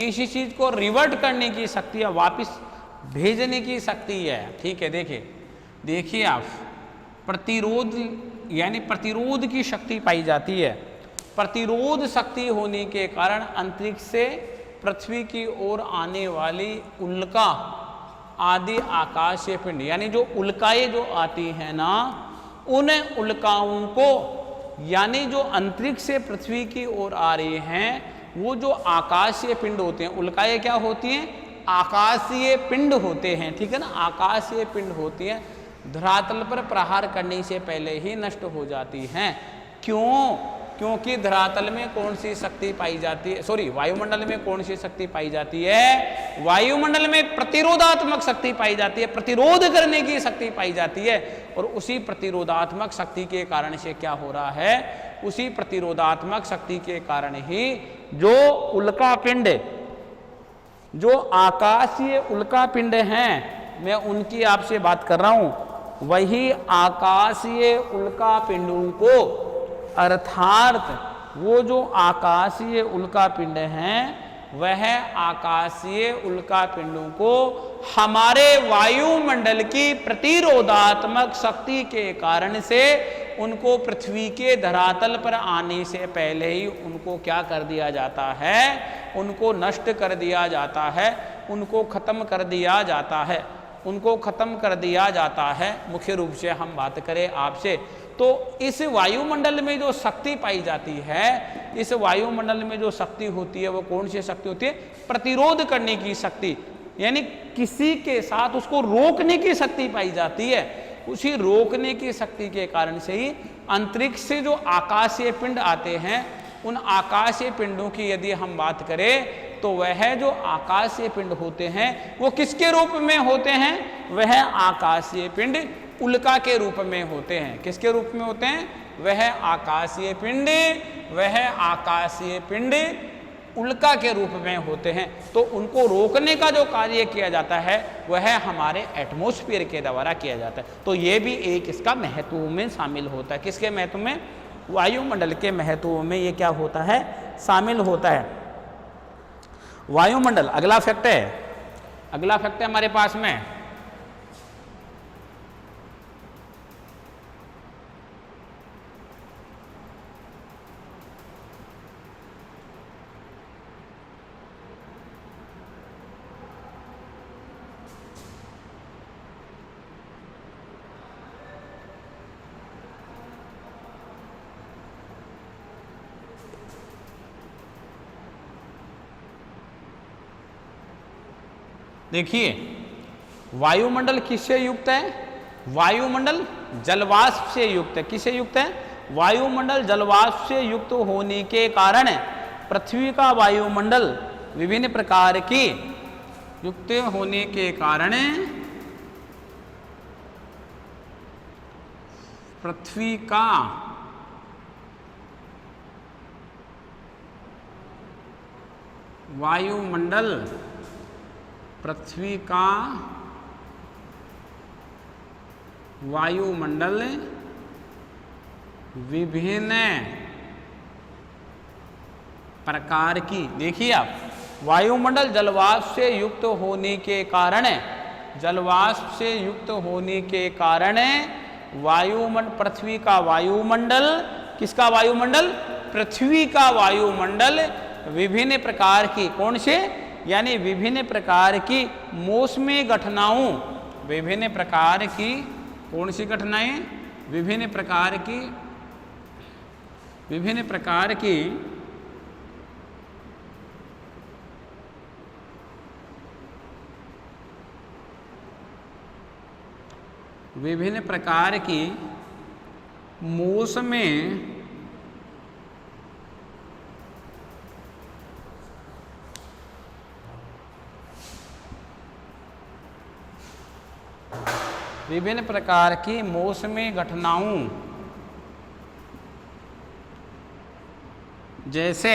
किसी चीज को रिवर्ट करने की शक्ति है, वापस भेजने की शक्ति है। ठीक है, देखिए आप, प्रतिरोध यानी प्रतिरोध की शक्ति पाई जाती है। प्रतिरोध शक्ति होने के कारण अंतरिक्ष से पृथ्वी की ओर आने वाली उल्का आदि आकाशीय पिंड, यानी जो उल्काएं जो आती हैं ना, उन उल्काओं को, यानी जो अंतरिक्ष से पृथ्वी की ओर आ रही हैं, वो जो आकाशीय पिंड होते हैं, उल्काएं क्या होती हैं? आकाशीय पिंड होते हैं। ठीक है ना, आकाशीय पिंड होती हैं, धरातल पर प्रहार करने से पहले ही नष्ट हो जाती हैं। क्यों? क्योंकि धरातल में कौन सी शक्ति पाई जाती है, सॉरी, वायुमंडल में कौन सी शक्ति पाई जाती है? वायुमंडल में प्रतिरोधात्मक शक्ति पाई जाती है, प्रतिरोध करने की शक्ति पाई जाती है। और उसी प्रतिरोधात्मक शक्ति के कारण से क्या हो रहा है? उसी प्रतिरोधात्मक शक्ति के कारण ही जो उल्का पिंड, जो आकाशीय उल्का पिंड हैं, मैं उनकी आपसे बात कर रहा हूं, वही आकाशीय उल्का पिंडों को, अर्थात वो जो आकाशीय उल्का पिंड हैं, वह आकाशीय उल्का पिंडों को हमारे वायुमंडल की प्रतिरोधात्मक शक्ति के कारण से उनको पृथ्वी के धरातल पर आने से पहले ही उनको क्या कर दिया जाता है? उनको नष्ट कर दिया जाता है, उनको खत्म कर दिया जाता है, उनको खत्म कर दिया जाता है। मुख्य रूप से हम बात करें आपसे, तो इस वायुमंडल में जो शक्ति पाई जाती है, इस वायुमंडल में जो शक्ति होती है, वो कौन सी शक्ति होती है? प्रतिरोध करने की शक्ति, यानी किसी के साथ उसको रोकने की शक्ति पाई जाती है। उसी रोकने की शक्ति के कारण से ही अंतरिक्ष से जो आकाशीय पिंड आते हैं, उन आकाशीय पिंडों की यदि हम बात करें, तो वह जो आकाशीय पिंड होते हैं, वो किसके रूप में होते हैं? वह आकाशीय पिंड उल्का के रूप में होते हैं। किसके रूप में होते हैं? वह आकाशीय पिंड, वह आकाशीय पिंड उल्का के रूप में होते हैं। तो उनको रोकने का जो कार्य किया जाता है, वह हमारे एटमॉस्फेयर के द्वारा किया जाता है। तो ये भी एक इसका महत्व में शामिल होता है। किसके महत्व में? वायुमंडल के महत्व में ये क्या होता है? शामिल होता है। वायुमंडल अगला फैक्ट है, अगला फैक्ट है हमारे पास में, देखिए वायुमंडल किससे युक्त है? वायुमंडल जलवाष्प से युक्त है। किससे युक्त है? वायुमंडल जलवाष्प से युक्त होने के कारण पृथ्वी का वायुमंडल विभिन्न प्रकार की युक्त होने के कारण पृथ्वी का वायुमंडल, पृथ्वी का वायुमंडल विभिन्न प्रकार की, देखिए आप, वायुमंडल जलवाष्प से युक्त होने के कारण, जलवाष्प से युक्त होने के कारण वायुमंडल, पृथ्वी का वायुमंडल, किसका वायुमंडल? पृथ्वी का वायुमंडल विभिन्न प्रकार की, कौन से? यानी विभिन्न प्रकार की मौसमी घटनाओं, विभिन्न प्रकार की कौन सी घटनाएं? विभिन्न प्रकार की, विभिन्न प्रकार की विभिन्न प्रकार की मौसमें विभिन्न प्रकार की मौसमी घटनाओं, जैसे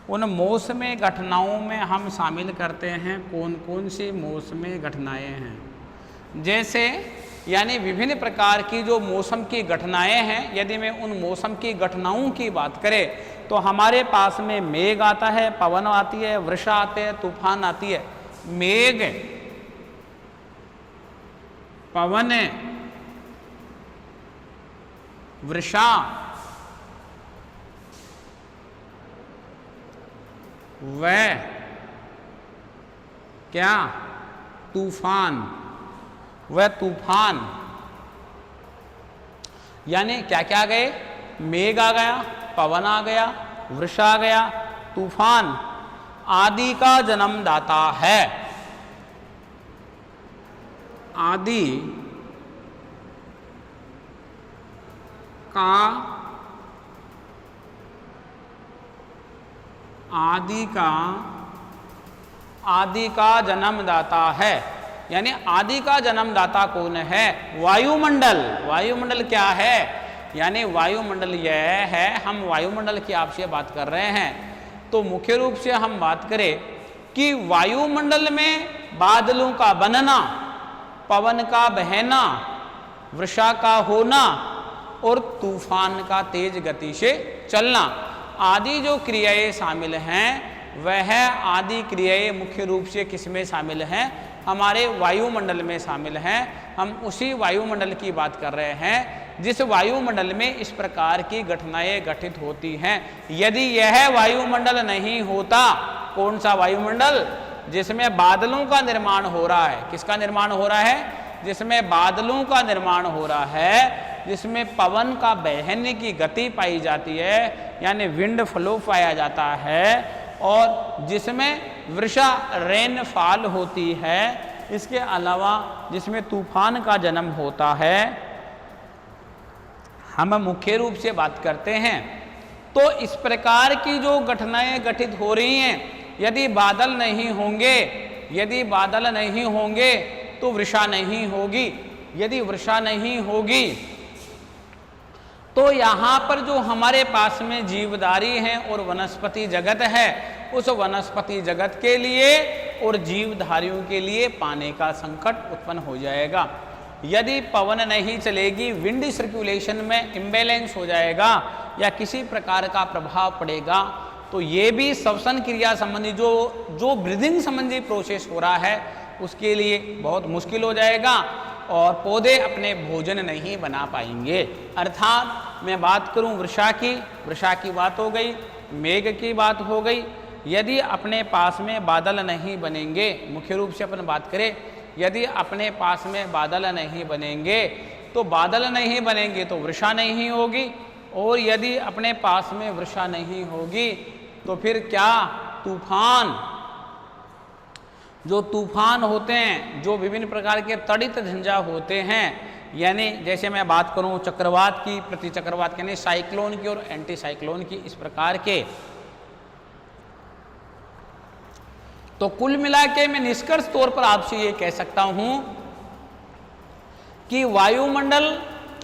उन मौसमी घटनाओं में हम शामिल करते हैं कौन कौन सी मौसमी घटनाएं हैं? जैसे यानी विभिन्न प्रकार की जो मौसम की घटनाएं हैं, यदि मैं उन मौसम की घटनाओं की बात करें, तो हमारे पास में मेघ आता है, पवन आती है, वर्षा आते हैं, तूफान आती है। मेघ, पवन, वर्षा, वह क्या, तूफान, वह तूफान। यानी क्या क्या आ गए, मेघ आ गया, पवन आ गया, वर्षा आ गया, तूफान आदि का जन्मदाता है। आदि का, आदि का जन्मदाता है। यानी आदि का जन्मदाता कौन है, वायुमंडल। वायुमंडल क्या है, यानी वायुमंडल यह है, हम वायुमंडल की आपसे बात कर रहे हैं। तो मुख्य रूप से हम बात करें कि वायुमंडल में बादलों का बनना, पवन का बहना, वर्षा का होना और तूफान का तेज गति से चलना आदि जो क्रियाएं शामिल हैं, वह आदि क्रियाएं मुख्य रूप से किसमें शामिल हैं, हमारे वायुमंडल में शामिल हैं। हम उसी वायुमंडल की बात कर रहे हैं जिस वायुमंडल में इस प्रकार की घटनाएं घटित होती हैं। यदि यह वायुमंडल नहीं होता, कौन सा वायुमंडल, जिसमें बादलों का निर्माण हो रहा है, किसका निर्माण हो रहा है, जिसमें बादलों का निर्माण हो रहा है, जिसमें पवन का बहने की गति पाई जाती है, यानी विंड फ्लो पाया जाता है, और जिसमें वर्षा रेनफॉल होती है, इसके अलावा जिसमें तूफान का जन्म होता है, हम मुख्य रूप से बात करते हैं। तो इस प्रकार की जो घटनाएं घटित हो रही हैं, यदि बादल नहीं होंगे, यदि बादल नहीं होंगे तो वर्षा नहीं होगी। यदि वर्षा नहीं होगी तो यहाँ पर जो हमारे पास में जीवधारी हैं और वनस्पति जगत है, उस वनस्पति जगत के लिए और जीवधारियों के लिए पानी का संकट उत्पन्न हो जाएगा। यदि पवन नहीं चलेगी, विंड सर्कुलेशन में इम्बैलेंस हो जाएगा या किसी प्रकार का प्रभाव पड़ेगा, तो ये भी श्वसन क्रिया संबंधी जो ब्रीदिंग संबंधी प्रोसेस हो रहा है, उसके लिए बहुत मुश्किल हो जाएगा और पौधे अपने भोजन नहीं बना पाएंगे। अर्थात मैं बात करूं वर्षा की बात हो गई, मेघ की बात हो गई। यदि अपने पास में बादल नहीं बनेंगे, मुख्य रूप से अपन बात करें, यदि अपने पास में बादल नहीं बनेंगे तो बादल नहीं बनेंगे तो वर्षा नहीं होगी, और यदि अपने पास में वर्षा नहीं होगी तो फिर क्या, तूफान, जो तूफान होते हैं, जो विभिन्न प्रकार के तड़ित झंझा होते हैं, यानी जैसे मैं बात करूं चक्रवात की, प्रति चक्रवात यानी साइक्लोन की और एंटी साइक्लोन की, इस प्रकार के। तो कुल मिला के मैं निष्कर्ष तौर पर आपसे ये कह सकता हूं कि वायुमंडल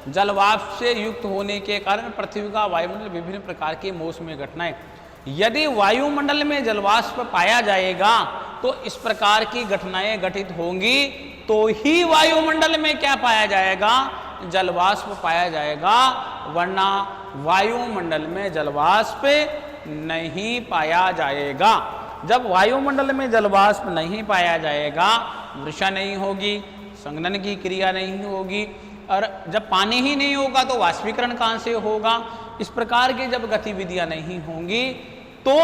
जलवाष्प से युक्त होने के कारण पृथ्वी का वायुमंडल विभिन्न प्रकार की मौसमी घटनाएं, यदि वायुमंडल में जलवाष्प पाया जाएगा तो इस प्रकार की घटनाएं घटित होंगी, तो ही वायुमंडल में क्या पाया जाएगा, जलवाष्प पाया जाएगा, वरना वायुमंडल में जलवाष्प नहीं पाया जाएगा। जब वायुमंडल में जलवाष्प नहीं पाया जाएगा, वर्षा नहीं होगी, संघनन की क्रिया नहीं होगी, और जब पानी ही नहीं होगा तो वाष्पीकरण कहाँ से होगा। इस प्रकार की जब गतिविधियां नहीं होंगी तो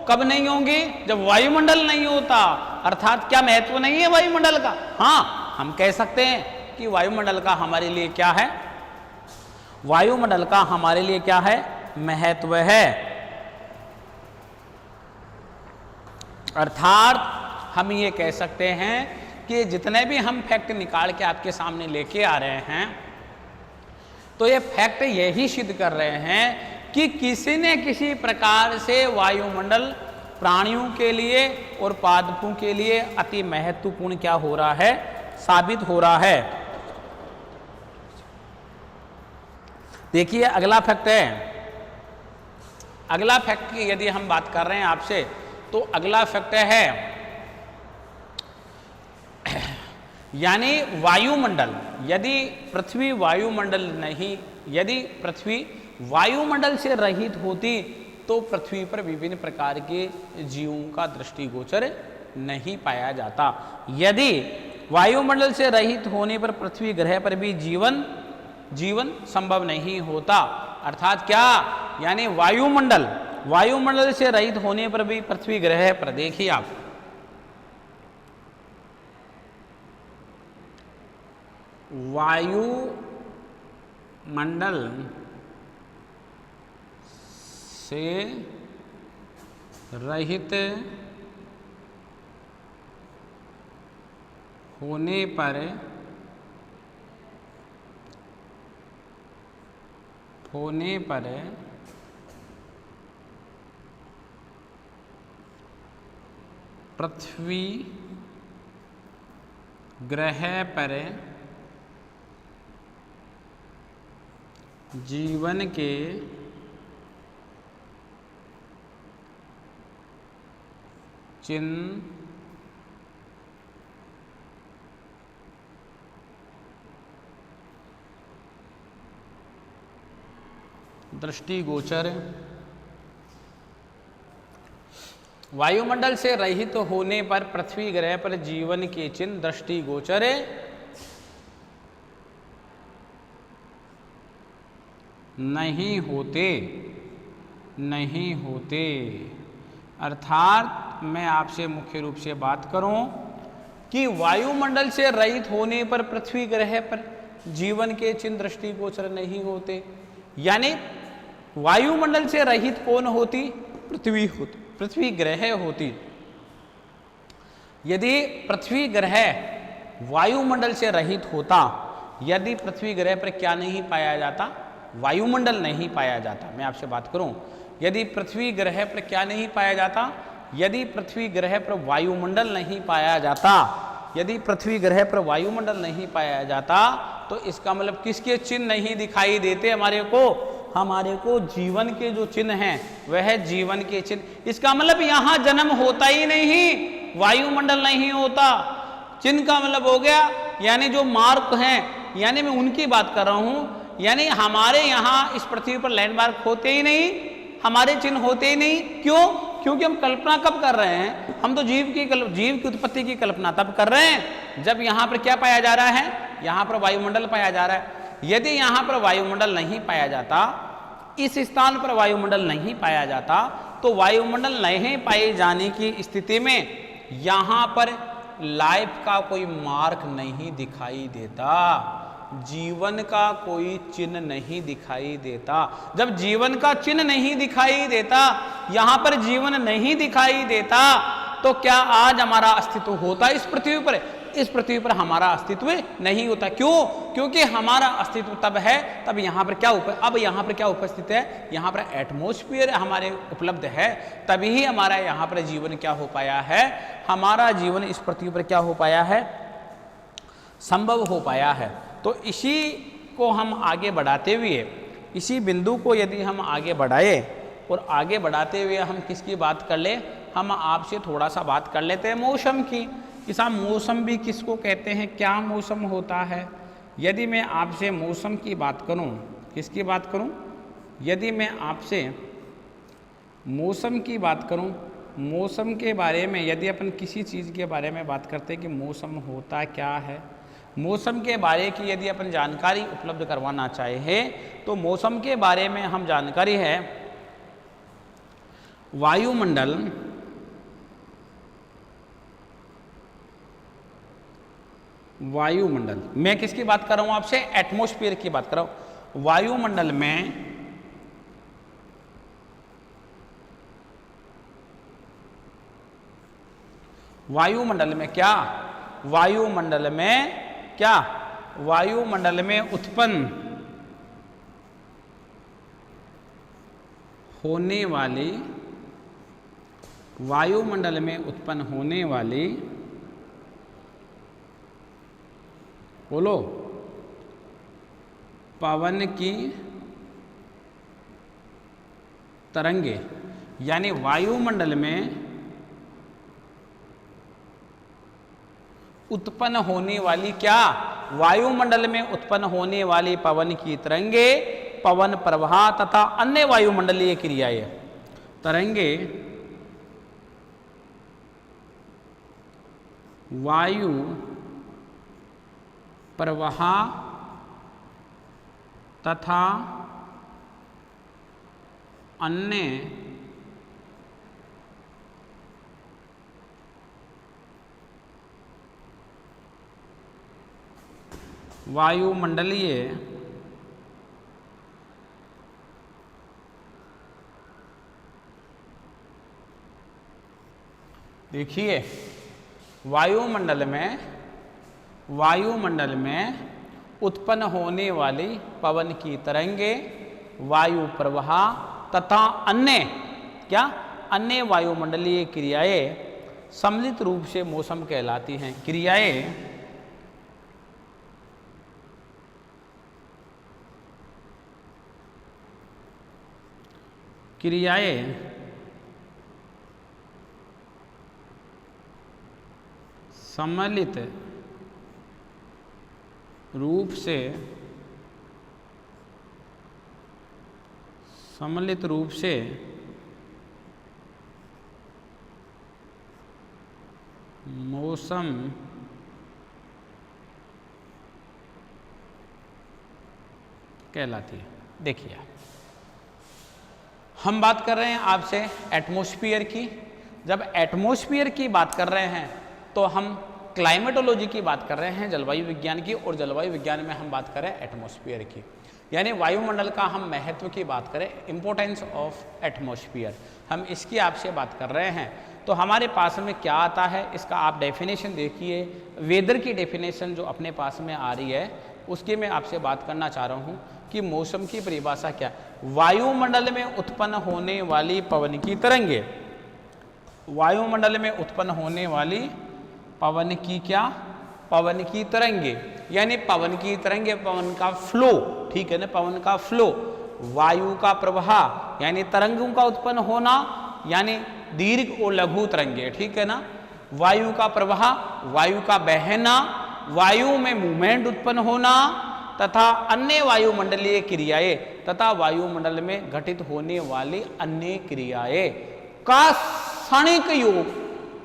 कब नहीं होंगी, जब वायुमंडल नहीं होता। अर्थात क्या महत्व नहीं है वायुमंडल का, हाँ हम कह सकते हैं कि वायुमंडल का हमारे लिए क्या है, वायुमंडल का हमारे लिए क्या है, महत्व है। अर्थात हम ये कह सकते हैं कि जितने भी हम फैक्ट निकाल के आपके सामने लेके आ रहे हैं, तो ये फैक्ट यही सिद्ध कर रहे हैं कि किसी न किसी प्रकार से वायुमंडल प्राणियों के लिए और पादपों के लिए अति महत्वपूर्ण क्या हो रहा है, साबित हो रहा है। देखिए अगला फैक्ट है, अगला फैक्ट की यदि हम बात कर रहे हैं आपसे, तो अगला फैक्ट है यानी वायुमंडल, यदि पृथ्वी वायुमंडल नहीं, यदि पृथ्वी वायुमंडल से रहित होती तो पृथ्वी पर विभिन्न प्रकार के जीवों का दृष्टिगोचर नहीं पाया जाता। यदि वायुमंडल से रहित होने पर पृथ्वी ग्रह पर भी जीवन संभव नहीं होता। अर्थात क्या, यानी वायुमंडल से रहित होने पर भी पृथ्वी ग्रह पर, देखिए आप, वायुमंडल से रहित होने पर पृथ्वी ग्रह पर जीवन के चिन्ह दृष्टिगोचर, वायुमंडल से रहित होने पर पृथ्वी ग्रह पर जीवन के चिन्ह दृष्टिगोचर नहीं होते। अर्थात मैं आपसे मुख्य रूप से बात करूं कि वायुमंडल से रहित होने पर पृथ्वी ग्रह पर जीवन के चिन्ह दृष्टिगोचर नहीं होते। यानी वायुमंडल से रहित कौन होती? पृथ्वी ग्रह होती। यदि पृथ्वी ग्रह वायुमंडल से रहित होता, यदि पृथ्वी ग्रह पर क्या नहीं पाया जाता? वायुमंडल नहीं पाया जाता। मैं आपसे बात करूं, यदि पृथ्वी ग्रह पर क्या नहीं पाया जाता? यदि पृथ्वी ग्रह पर वायुमंडल नहीं पाया जाता, यदि पृथ्वी ग्रह पर वायुमंडल नहीं पाया जाता, तो इसका मतलब किसके चिन्ह नहीं दिखाई देते हमारे को जीवन के जो चिन्ह हैं वह जीवन के चिन्ह। इसका मतलब यहां जन्म होता ही नहीं, वायुमंडल नहीं होता। चिन्ह का मतलब हो गया यानी जो मार्क हैं, यानी मैं उनकी बात कर रहा हूं। यानी हमारे यहाँ इस पृथ्वी पर लैंडमार्क होते ही नहीं, हमारे चिन्ह होते ही नहीं। क्यों? क्योंकि हम कल्पना कब कर रहे हैं? हम तो जीव की उत्पत्ति की कल्पना तब कर रहे हैं जब यहाँ पर क्या पाया जा रहा है? यहाँ पर वायुमंडल पाया जा रहा है। यदि यहाँ पर वायुमंडल नहीं पाया जाता, इस स्थान पर वायुमंडल नहीं पाया जाता, तो वायुमंडल नहीं पाए जाने की स्थिति में यहाँ पर लाइफ का कोई मार्क नहीं दिखाई देता, जीवन का कोई चिन्ह नहीं दिखाई देता। जब जीवन का चिन्ह नहीं दिखाई देता, यहां पर जीवन नहीं दिखाई देता, तो क्या आज हमारा अस्तित्व होता इस पृथ्वी पर? इस पृथ्वी पर हमारा अस्तित्व नहीं होता। क्यों? क्योंकि हमारा अस्तित्व तब है तब यहाँ पर अब यहाँ पर क्या उपस्थित है? यहाँ पर एटमॉस्फेयर हमारे उपलब्ध है, तभी हमारा यहाँ पर जीवन क्या हो पाया है? हमारा जीवन इस पृथ्वी पर क्या हो पाया है? संभव हो पाया है। तो इसी को हम आगे बढ़ाते हुए, इसी बिंदु को यदि हम आगे बढ़ाए और आगे बढ़ाते हुए हम किसकी बात कर ले? हम आपसे थोड़ा सा बात कर लेते हैं मौसम की। कि साहब मौसम भी किसको कहते हैं, क्या मौसम होता है? यदि मैं आपसे मौसम की बात करूं, किसकी बात करूं? यदि मैं आपसे मौसम की बात करूं, मौसम के बारे में यदि अपन किसी चीज़ के बारे में बात करते हैं कि मौसम होता क्या है, मौसम के बारे की यदि अपन जानकारी उपलब्ध करवाना चाहे तो मौसम के बारे में हम जानकारी है वायुमंडल। मैं किसकी बात कर रहा हूं आपसे? एटमॉस्फेयर की बात कर रहा हूं। वायुमंडल में क्या? वायुमंडल में उत्पन्न होने वाली, वायुमंडल में उत्पन्न होने वाली, बोलो, पवन की तरंगे। यानी वायुमंडल में उत्पन्न होने वाली क्या? वायुमंडल में उत्पन्न होने वाली पवन की तरंगे, पवन प्रवाह तथा अन्य वायुमंडलीय क्रियाएं। तरंगे वायु प्रवाह तथा अन्य वायुमंडलीय देखिए वायुमंडल में उत्पन्न होने वाली पवन की तरंगे वायु प्रवाह तथा अन्य वायुमंडलीय क्रियाएं सम्मिलित रूप से मौसम कहलाती हैं। क्रियाएं सम्मिलित रूप से मौसम कहलाती है। देखिए हम बात कर रहे हैं आपसे एटमॉस्फेयर की। जब एटमॉस्फेयर की बात कर रहे हैं तो हम क्लाइमेटोलॉजी की बात कर रहे हैं, जलवायु विज्ञान की, और जलवायु विज्ञान में हम बात करें एटमॉस्फेयर की, यानी वायुमंडल का हम महत्व की बात करें, इंपॉर्टेंस ऑफ एटमॉस्फेयर, हम इसकी आपसे बात कर रहे हैं। तो हमारे पास में क्या आता है इसका आप डेफिनेशन देखिए। वेदर की डेफिनेशन जो अपने पास में आ रही है उसकी मैं आपसे बात करना चाह रहा हूँ कि मौसम की परिभाषा क्या। वायुमंडल में उत्पन्न होने वाली पवन की तरंगे, वायुमंडल में उत्पन्न होने वाली पवन की तरंगे, यानी पवन की तरंगे, पवन का फ्लो, ठीक है ना, पवन का फ्लो, वायु का प्रवाह यानी तरंगों का उत्पन्न होना, यानी दीर्घ और लघु तरंगे, ठीक है ना, वायु का प्रवाह, वायु का बहना, वायु में मूवमेंट उत्पन्न होना तथा अन्य वायुमंडलीय क्रियाएं तथा वायुमंडल में घटित होने वाली अन्य क्रियाएं का क्षणिक योग,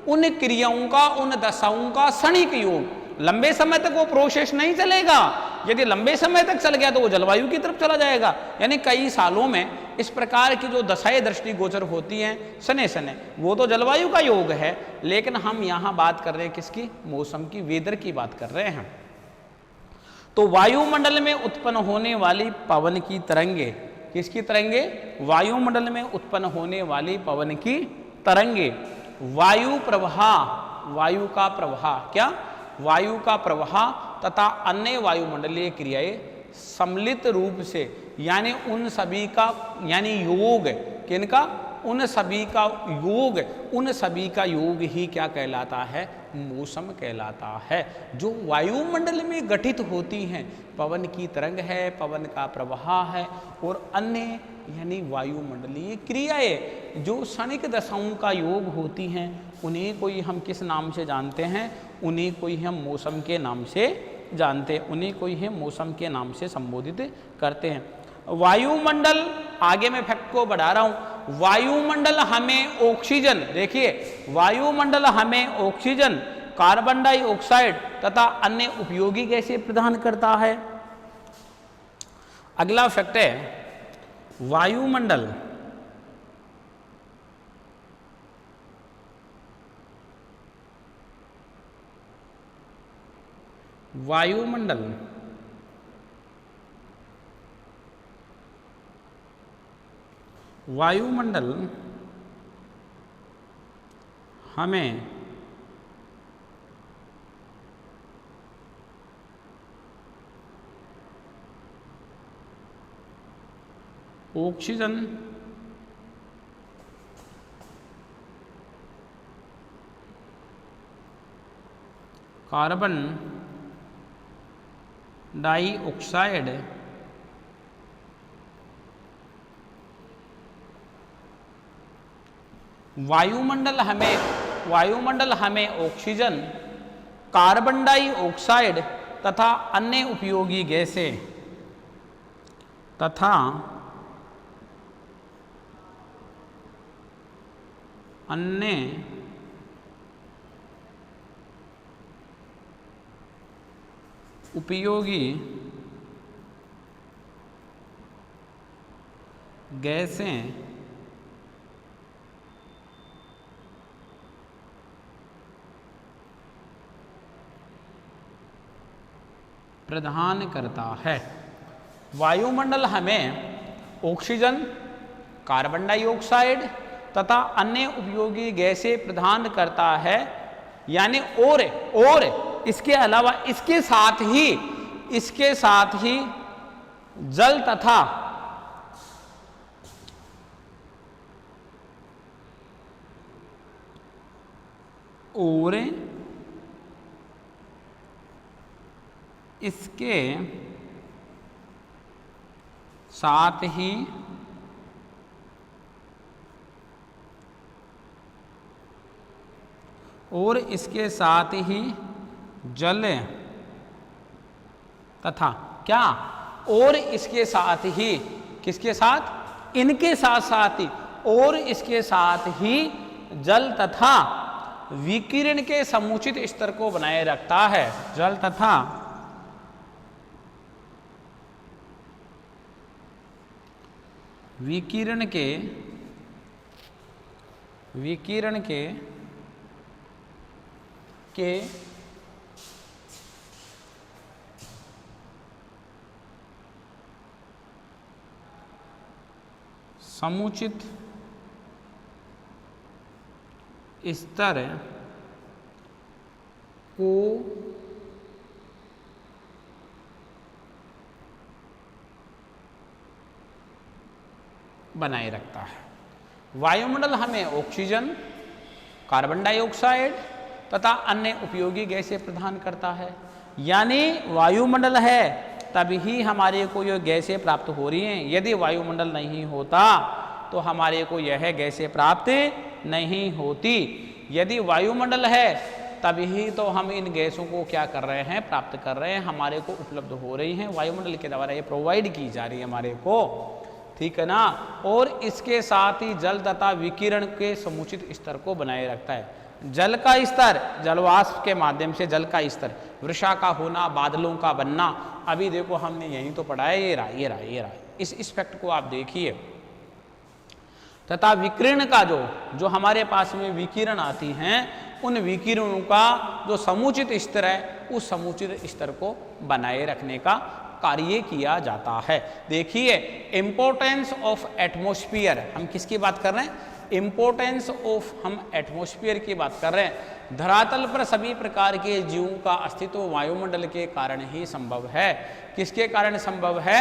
उन क्रियाओं का, उन दशाओं का क्षणिक योग। लंबे समय तक वो प्रोसेस नहीं चलेगा, यदि लंबे समय तक चल गया तो वो जलवायु की तरफ चला जाएगा, यानी कई सालों में इस प्रकार की जो दशाएं दृष्टिगोचर होती हैं सने सने, वो तो जलवायु का योग है। लेकिन हम यहाँ बात कर रहे हैं किसकी, मौसम की, वेदर की बात कर रहे हैं। तो वायुमंडल में उत्पन्न होने वाली पवन की तरंगे, किसकी तरंगे, वायुमंडल में उत्पन्न होने वाली पवन की तरंगे, वायु प्रवाह, वायु का प्रवाह, क्या, वायु का प्रवाह तथा अन्य वायुमंडलीय क्रियाएं सम्मिलित रूप से, यानी उन सभी का, यानी योग, किनका, उन सभी का योग, उन सभी का योग ही क्या कहलाता है, मौसम कहलाता है, जो वायुमंडल में गठित होती हैं। पवन की तरंग है, पवन का प्रवाह है, और अन्य यानी वायुमंडलीय क्रियाएं जो क्षणिक दशाओं का योग होती हैं, उन्हीं को ही हम किस नाम से जानते हैं, उन्हीं को ही हम मौसम के नाम से जानते हैं, उन्हीं को ही हम मौसम के नाम से संबोधित करते हैं। वायुमंडल, आगे मैं फैक्ट को बढ़ा रहा हूं, वायुमंडल हमें ऑक्सीजन, देखिए वायुमंडल हमें ऑक्सीजन, कार्बन डाइऑक्साइड तथा अन्य उपयोगी गैसें प्रदान करता है। अगला फैक्ट है, वायुमंडल हमें ऑक्सीजन, कार्बन डाइऑक्साइड वायुमंडल हमें ऑक्सीजन, कार्बन डाइऑक्साइड तथा अन्य उपयोगी गैसें तथा अन्य उपयोगी गैसें प्रदान करता है। वायुमंडल हमें ऑक्सीजन, कार्बन डाइऑक्साइड तथा अन्य उपयोगी गैसें प्रदान करता है, यानी और इसके अलावा इसके साथ ही जल तथा और इसके साथ ही जल तथा क्या, और इसके साथ ही, किसके साथ, इनके साथ ही, और इसके साथ ही जल तथा विकिरण के समुचित स्तर को बनाए रखता है। जल तथा विकिरण के समुचित स्तर को बनाए रखता है। वायुमंडल हमें ऑक्सीजन, कार्बन डाइऑक्साइड तथा अन्य उपयोगी गैसें प्रदान करता है। यानी वायुमंडल है तभी हमारे को ये गैसें प्राप्त हो रही हैं। यदि वायुमंडल नहीं होता तो हमारे को यह गैसें प्राप्त नहीं होती। यदि वायुमंडल है तभी तो हम इन गैसों को क्या कर रहे हैं, प्राप्त कर रहे हैं, हमारे को उपलब्ध हो रही हैं, वायुमंडल के द्वारा ये प्रोवाइड की जा रही है हमारे को, ठीक है ना। और इसके साथ ही जल तथा विकिरण के समुचित स्तर को बनाए रखता है। जल का स्तर, जलवाष्प के माध्यम से जल का स्तर, वर्षा का होना, बादलों का बनना, अभी देखो हमने यही तो पढ़ा है, ये रहा। इस फैक्ट को आप देखिए। तथा विकिरण का जो हमारे पास में विकिरण आती हैं, उन विकिरणों का जो समुचित स्तर है, उस समुचित स्तर को बनाए रखने का कार्य किया जाता है। देखिए, इंपॉर्टेंस ऑफ एटमॉस्फेयर, हम किसकी बात कर रहे हैं, इंपॉर्टेंस ऑफ, हम एटमॉस्फेयर की बात कर रहे हैं। धरातल पर सभी प्रकार के जीवों का अस्तित्व वायुमंडल के कारण ही संभव है। किसके कारण संभव है,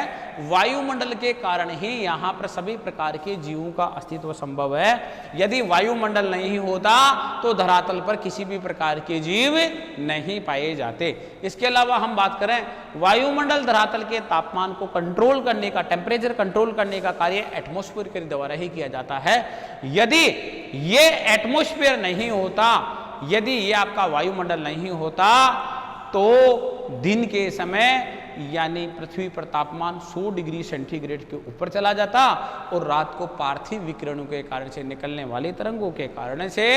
वायुमंडल के कारण ही यहाँ पर सभी प्रकार के जीवों का अस्तित्व संभव है। यदि वायुमंडल नहीं होता तो धरातल पर किसी भी प्रकार के जीव नहीं पाए जाते। इसके अलावा हम बात करें, वायुमंडल धरातल के तापमान को कंट्रोल करने का, टेम्परेचर कंट्रोल करने का कार्य एटमॉस्फेयर के द्वारा ही किया जाता है। यदि ये एटमॉस्फेयर नहीं होता, यदि ये आपका वायुमंडल नहीं होता तो दिन के समय यानी पृथ्वी पर तापमान 100 डिग्री सेंटीग्रेड के ऊपर चला जाता और रात को पार्थिव विकिरणों के कारण से निकलने वाली तरंगों के कारण से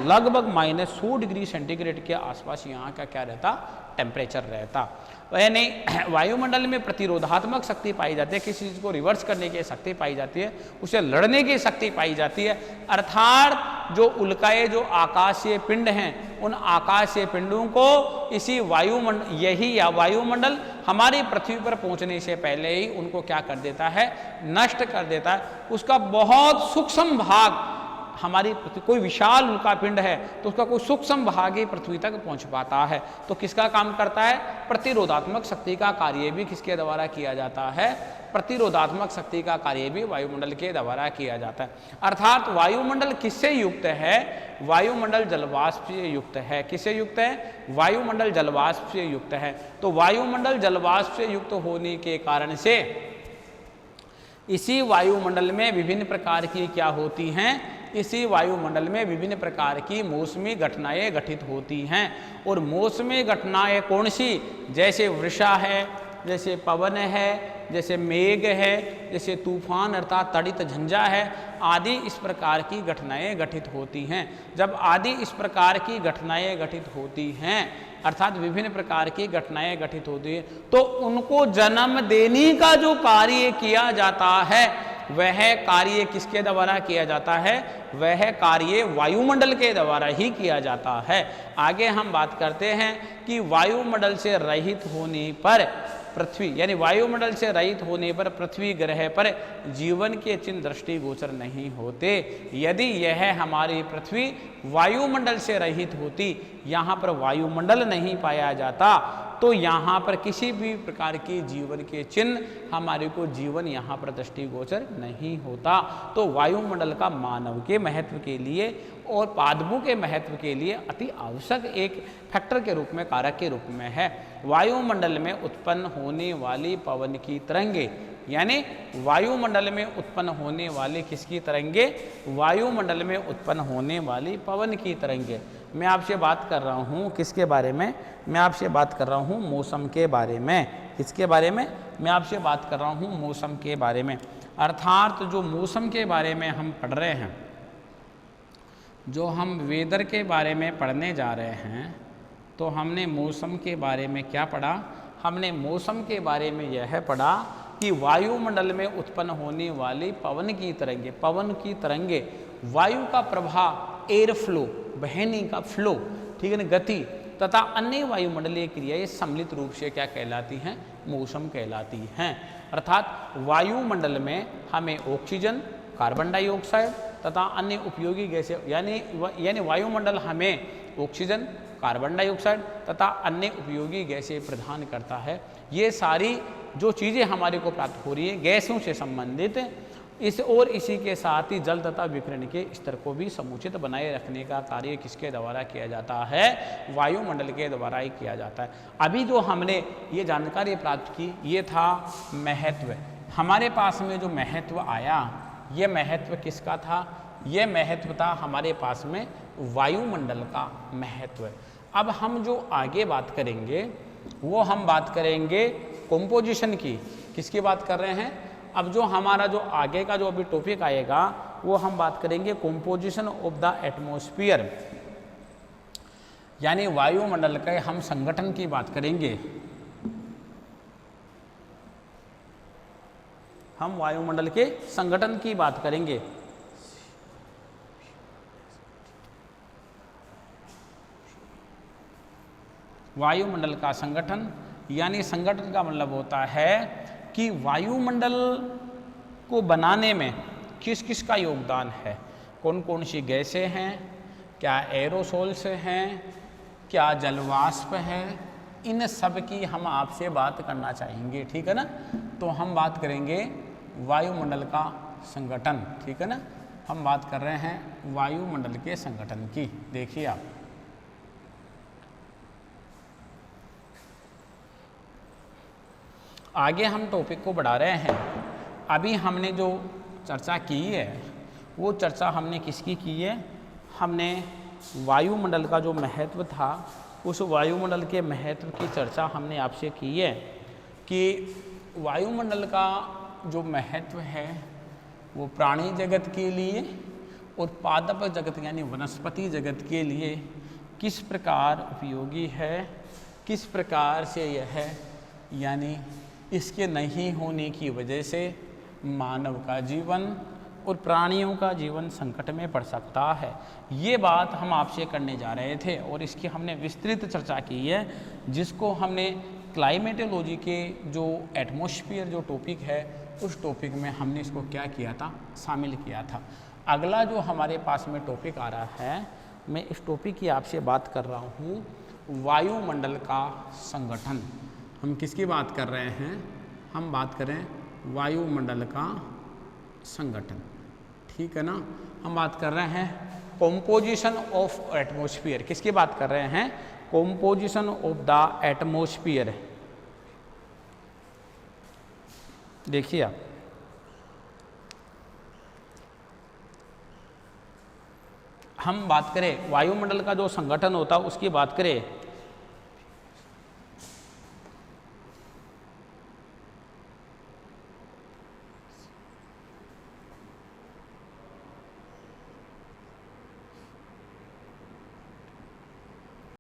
लगभग -100 डिग्री सेंटीग्रेड के आसपास यहाँ का क्या रहता, टेम्परेचर रहता। यानी वायुमंडल में प्रतिरोधात्मक शक्ति पाई जाती है, किसी चीज़ को रिवर्स करने की शक्ति पाई जाती है, उसे लड़ने की शक्ति पाई जाती है। अर्थात जो उल्काएं, जो आकाशीय पिंड हैं, उन आकाशीय पिंडों को इसी वायुमंडल हमारी पृथ्वी पर पहुंचने से पहले ही उनको क्या कर देता है, नष्ट कर देता है। उसका बहुत सूक्ष्म भाग, हमारी कोई विशाल उल्कापिंड है तो उसका कोई सूक्ष्म भाग ही पृथ्वी तक पहुंच पाता है। तो किसका काम करता है, प्रतिरोधात्मक शक्ति का कार्य भी किसके द्वारा किया जाता है, प्रतिरोधात्मक शक्ति का कार्य भी वायुमंडल के द्वारा किया जाता है। अर्थात वायुमंडल किससे युक्त है, वायुमंडल जलवाष्प से युक्त है। किससे युक्त है, वायुमंडल जलवाष्प से युक्त है। तो वायुमंडल जलवाष्प से युक्त होने के कारण से इसी वायुमंडल में विभिन्न प्रकार की क्या होती हैं, इसी वायुमंडल में विभिन्न प्रकार की मौसमी घटनाएं घटित होती हैं। और मौसमी घटनाएं कौन सी, जैसे वर्षा है, जैसे पवन है, जैसे मेघ है, जैसे तूफान अर्थात तड़ित झंझा है, आदि इस प्रकार की घटनाएं घटित होती हैं। जब आदि इस प्रकार की घटनाएं घटित होती हैं अर्थात विभिन्न प्रकार की घटनाएं घटित होती है, तो उनको जन्म देने का जो कार्य किया जाता है वह कार्य किसके द्वारा किया जाता है? वह कार्य वायुमंडल के द्वारा ही किया जाता है। आगे हम बात करते हैं कि वायुमंडल से रहित होने पर पृथ्वी, यानी वायुमंडल से रहित होने पर पृथ्वी ग्रह पर जीवन के चिन्ह दृष्टिगोचर नहीं होते। यदि यह हमारी पृथ्वी वायुमंडल से रहित होती, यहाँ पर वायुमंडल नहीं पाया जाता, तो यहाँ पर किसी भी प्रकार के जीवन के चिन्ह हमारे को जीवन यहाँ पर दृष्टिगोचर नहीं होता। तो वायुमंडल का मानव के महत्व के लिए और पादपों के महत्व के लिए अति आवश्यक एक फैक्टर के रूप में, कारक के रूप में है। वायुमंडल में उत्पन्न होने वाली पवन की तरंगे, यानी वायुमंडल में उत्पन्न होने वाली किसकी तरंगे? वायुमंडल में उत्पन्न होने वाली पवन की तरंगे। मैं आपसे बात कर रहा हूँ किसके बारे में? मैं आपसे बात कर रहा हूँ मौसम के बारे में। किसके बारे में? मैं आपसे बात कर रहा हूँ मौसम के बारे में। अर्थात जो मौसम के बारे में हम पढ़ रहे हैं, जो हम वेदर के बारे में पढ़ने जा रहे हैं, तो हमने मौसम के बारे में क्या पढ़ा? हमने मौसम के बारे में यह पढ़ा कि वायुमंडल में उत्पन्न होने वाली पवन की तरंगे, पवन की तरंगे, वायु का प्रवाह, एयर फ्लो, बहने का फ्लो, ठीक है ना, गति तथा अन्य वायुमंडलीय क्रियाएं सम्मिलित रूप से क्या कहलाती हैं? मौसम कहलाती हैं। अर्थात वायुमंडल में हमें ऑक्सीजन, कार्बन डाइऑक्साइड तथा अन्य उपयोगी गैसें, यानी वायुमंडल हमें ऑक्सीजन, कार्बन डाइऑक्साइड तथा अन्य उपयोगी गैसें प्रदान करता है। ये सारी जो चीज़ें हमारे को प्राप्त हो रही हैं गैसों से संबंधित, इसी के साथ ही जल तथा विकिरण के स्तर को भी समुचित बनाए रखने का कार्य किसके द्वारा किया जाता है? वायुमंडल के द्वारा ही किया जाता है। अभी जो हमने ये जानकारी प्राप्त की, ये था महत्व। हमारे पास में जो महत्व आया, ये महत्व किसका था? ये महत्व था हमारे पास में वायुमंडल का महत्व। अब हम जो आगे बात करेंगे वो हम बात करेंगे कंपोजिशन की। किसकी बात कर रहे हैं? अब जो हमारा जो आगे का जो अभी टॉपिक आएगा वो हम बात करेंगे कंपोजिशन ऑफ द एटमॉस्फेयर, यानी वायुमंडल के हम संगठन की बात करेंगे। हम वायुमंडल के संगठन की बात करेंगे। वायुमंडल का संगठन, यानी संगठन का मतलब होता है कि वायुमंडल को बनाने में किस किस का योगदान है, कौन कौन सी गैसें हैं, क्या एरोसोल्स हैं, क्या जलवाष्प है, इन सब की हम आपसे बात करना चाहेंगे। ठीक है ना? तो हम बात करेंगे वायुमंडल का संगठन। ठीक है ना? हम बात कर रहे हैं वायुमंडल के संगठन की। देखिए आप, आगे हम टॉपिक को बढ़ा रहे हैं। अभी हमने जो चर्चा की है वो चर्चा हमने किसकी की है? हमने वायुमंडल का जो महत्व था उस वायुमंडल के महत्व की चर्चा हमने आपसे की है कि वायुमंडल का जो महत्व है वो प्राणी जगत के लिए और पादप जगत यानी वनस्पति जगत के लिए किस प्रकार उपयोगी है, किस प्रकार से यह यानी इसके नहीं होने की वजह से मानव का जीवन और प्राणियों का जीवन संकट में पड़ सकता है। ये बात हम आपसे करने जा रहे थे और इसकी हमने विस्तृत चर्चा की है, जिसको हमने क्लाइमेटोलॉजी के जो एटमॉस्फेयर जो टॉपिक है उस टॉपिक में हमने इसको क्या किया था? शामिल किया था। अगला जो हमारे पास में टॉपिक आ रहा है, मैं इस टॉपिक की आपसे बात कर रहा हूँ वायुमंडल का संगठन। हम किसकी बात कर रहे हैं? हम बात करें वायुमंडल का संगठन। ठीक है ना? हम बात कर रहे हैं कंपोजिशन ऑफ एटमॉस्फेयर। किसकी बात कर रहे हैं? Composition of the atmosphere. देखिए आप, हम बात करें वायुमंडल का जो संगठन होता है उसकी बात करें